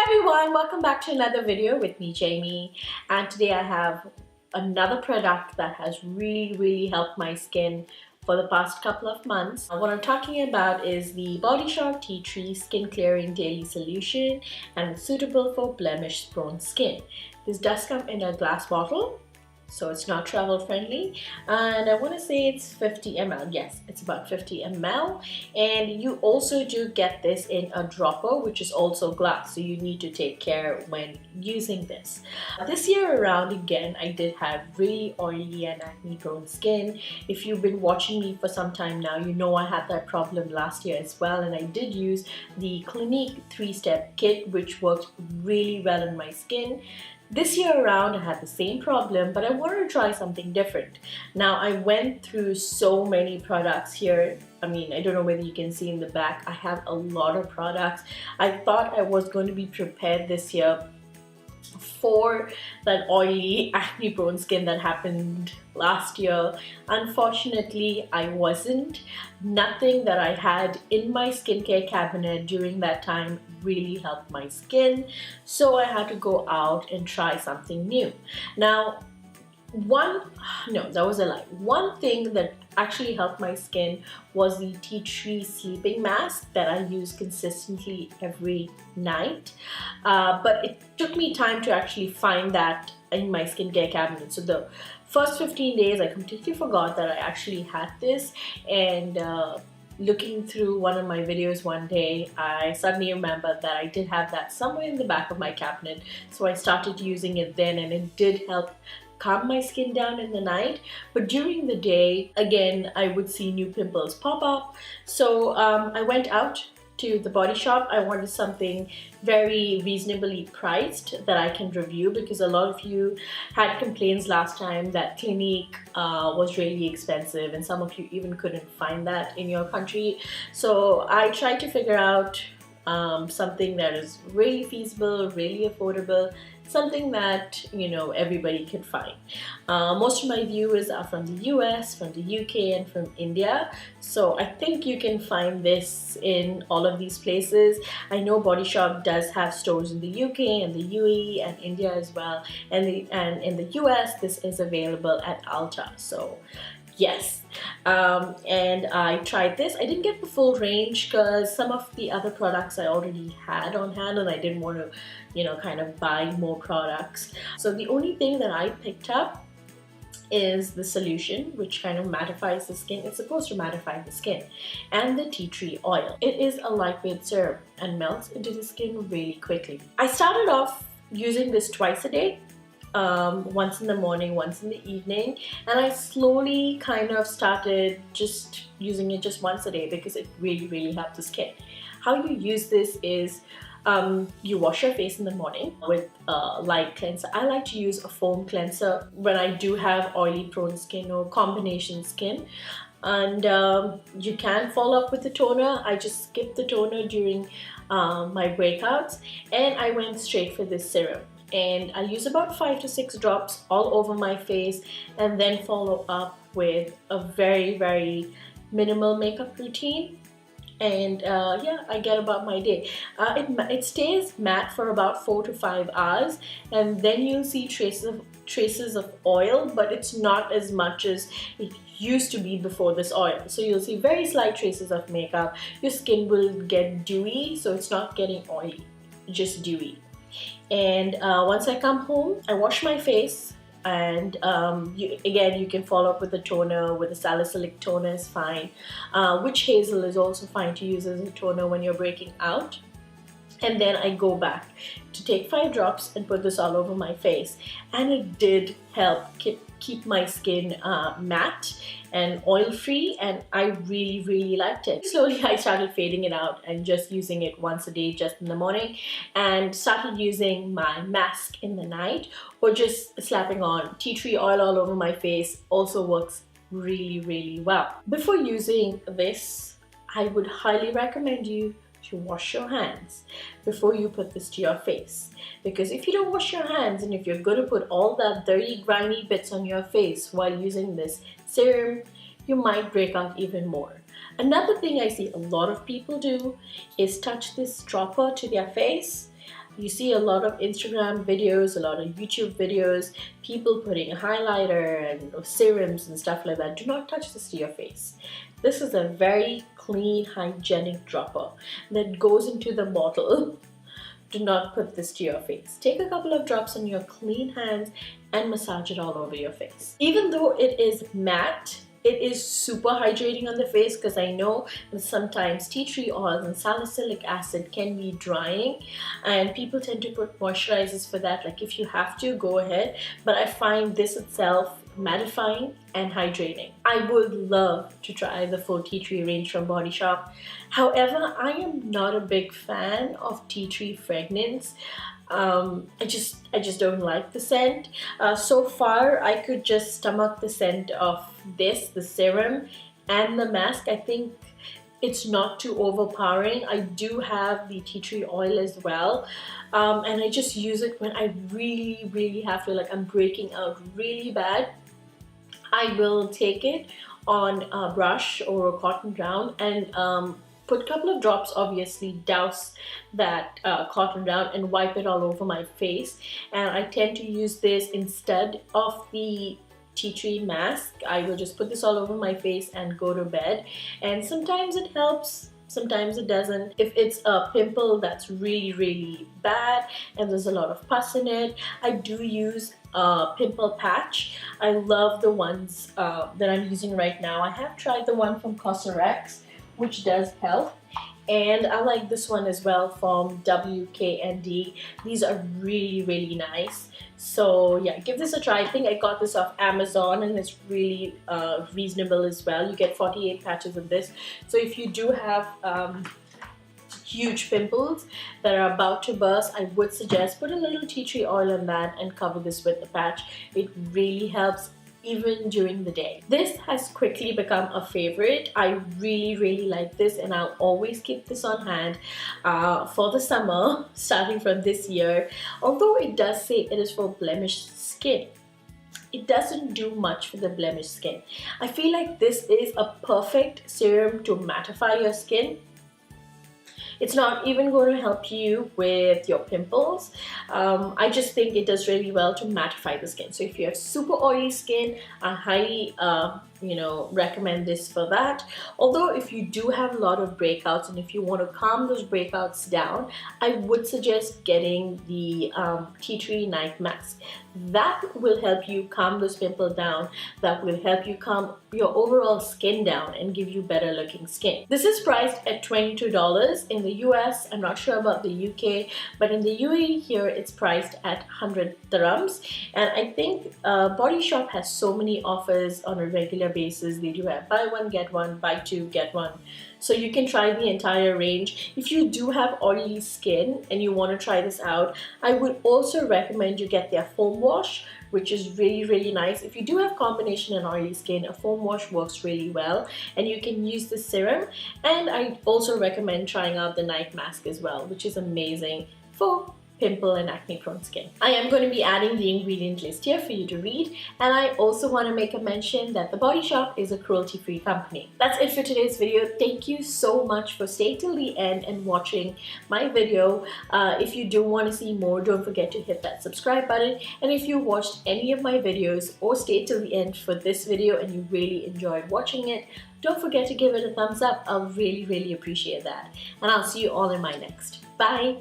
everyone, welcome back to another video with me, Jamie, and today I have another product that has really helped my skin for the past couple of months. What I'm talking about is the Body Shop Tea Tree Skin Clearing Daily Solution, and it's suitable for blemish prone skin. This does come in a glass bottle, so it's not travel friendly, and I want to say it's 50 ml. Yes, it's about 50 ml, and you also do get this in a dropper, which is also glass, so you need to take care when using this. This year around, again, I did have really oily and acne prone skin. If you've been watching me for some time now, you know I had that problem last year as well, and I did use the Clinique 3-step kit, which worked really well on my skin. This year around, I had the same problem, but I wanted to try something different. Now, I went through so many products here. I mean, I don't know whether you can see in the back, I have a lot of products. I thought I was going to be prepared this year for that oily, acne-prone skin that happened last year. Unfortunately, I wasn't. Nothing that I had in my skincare cabinet during that time really helped my skin, so I had to go out and try something new. Now, one thing that actually helped my skin was the tea tree sleeping mask that I use consistently every night, but it took me time to actually find that in my skincare cabinet. So the first 15 days I completely forgot that I actually had this, and looking through one of my videos one day, I suddenly remembered that I did have that somewhere in the back of my cabinet, so I started using it then, and it did help calm my skin down in the night. But during the day, again, I would see new pimples pop up. So I went out to the Body Shop. I wanted something very reasonably priced that I can review, because a lot of you had complaints last time that Clinique was really expensive, and some of you even couldn't find that in your country. So I tried to figure out something that is really feasible, really affordable, something that, you know, everybody can find. Most of my viewers are from the US, from the UK, and from India, so I think you can find this in all of these places. I know Body Shop does have stores in the UK and the UAE and India as well, and in the US this is available at Ulta. So yes, and I tried this. I didn't get the full range because some of the other products I already had on hand, and I didn't want to, you know, kind of buy more products. So the only thing that I picked up is the solution, which kind of mattifies the skin. It's supposed to mattify the skin, and the tea tree oil. It is a lightweight serum and melts into the skin really quickly. I started off using this twice a day. Once in the morning, once in the evening, and I slowly kind of started just using it just once a day because it really helped the skin. How you use this is you wash your face in the morning with a light cleanser. I like to use a foam cleanser when I do have oily prone skin or combination skin, and you can follow up with the toner. I just skipped the toner during my breakouts, and I went straight for this serum. And I use about 5 to 6 drops all over my face, and then follow up with a very minimal makeup routine. And yeah, I get about my day. It stays matte for about 4 to 5 hours, and then you'll see traces of oil, but it's not as much as it used to be before this oil. So you'll see very slight traces of makeup. Your skin will get dewy, so it's not getting oily, just dewy. And once I come home, I wash my face, and you can follow up with a toner. With a salicylic toner is fine. Witch hazel is also fine to use as a toner when you're breaking out. And then I go back to take 5 drops and put this all over my face, and it did help keep my skin matte and oil-free, and I really liked it. Slowly I started fading it out and just using it once a day, just in the morning, and started using my mask in the night, or just slapping on tea tree oil all over my face. Also works really well. Before using this, I would highly recommend you to wash your hands before you put this to your face, because if you don't wash your hands, and if you're going to put all that dirty grimy bits on your face while using this serum, you might break out even more. Another thing I see a lot of people do is touch this dropper to their face You see a lot of Instagram videos, a lot of YouTube videos, people putting highlighter and serums and stuff like that. Do not touch this to your face. This is a very clean, hygienic dropper that goes into the bottle. Do not put this to your face. Take a couple of drops on your clean hands and massage it all over your face. Even though it is matte, it is super hydrating on the face, because I know that sometimes tea tree oils and salicylic acid can be drying, and people tend to put moisturizers for that. Like, if you have to, go ahead, but I find this itself mattifying and hydrating. I would love to try the full tea tree range from Body Shop. However, I am not a big fan of tea tree fragrance. I just don't like the scent. So far, I could just stomach the scent of this, the serum, and the mask. I think it's not too overpowering. I do have the tea tree oil as well, and I just use it when I really have to, like, I'm breaking out really bad. I will take it on a brush or a cotton gown and put a couple of drops, obviously douse that cotton gown and wipe it all over my face. And I tend to use this instead of the tea tree mask. I will just put this all over my face and go to bed. And sometimes it helps, sometimes it doesn't. If it's a pimple that's really bad and there's a lot of pus in it, I do use a pimple patch. I love the ones that I'm using right now. I have tried the one from Cosrx, which does help, and I like this one as well from WKND. These are really nice. So yeah, give this a try. I think I got this off Amazon, and it's really reasonable as well. You get 48 patches of this. So if you do have huge pimples that are about to burst, I would suggest put a little tea tree oil on that and cover this with the patch. It really helps even during the day. This has quickly become a favorite. I really like this, and I'll always keep this on hand for the summer starting from this year. Although it does say it is for blemished skin, it doesn't do much for the blemished skin. I feel like this is a perfect serum to mattify your skin. It's not even going to help you with your pimples. I just think it does really well to mattify the skin. So if you have super oily skin, I highly recommend this for that. Although if you do have a lot of breakouts and if you want to calm those breakouts down, I would suggest getting the tea tree night mask. That will help you calm those pimples down. That will help you calm your overall skin down and give you better looking skin. This is priced at $22 in the US. I'm not sure about the UK, but in the UAE here it's priced at 100 dirhams. And I think Body Shop has so many offers on a regular basis. They do have buy one get one, buy two get one. So you can try the entire range. If you do have oily skin and you want to try this out, I would also recommend you get their foam wash, which is really nice. If you do have combination and oily skin, a foam wash works really well, and you can use the serum. And I also recommend trying out the night mask as well, which is amazing for pimple and acne prone skin. I am going to be adding the ingredient list here for you to read, and I also want to make a mention that the Body Shop is a cruelty-free company. That's it for today's video. Thank you so much for staying till the end and watching my video. If you do want to see more, don't forget to hit that subscribe button, and if you watched any of my videos or stayed till the end for this video and you really enjoyed watching it, don't forget to give it a thumbs up. I'll really appreciate that, and I'll see you all in my next. Bye!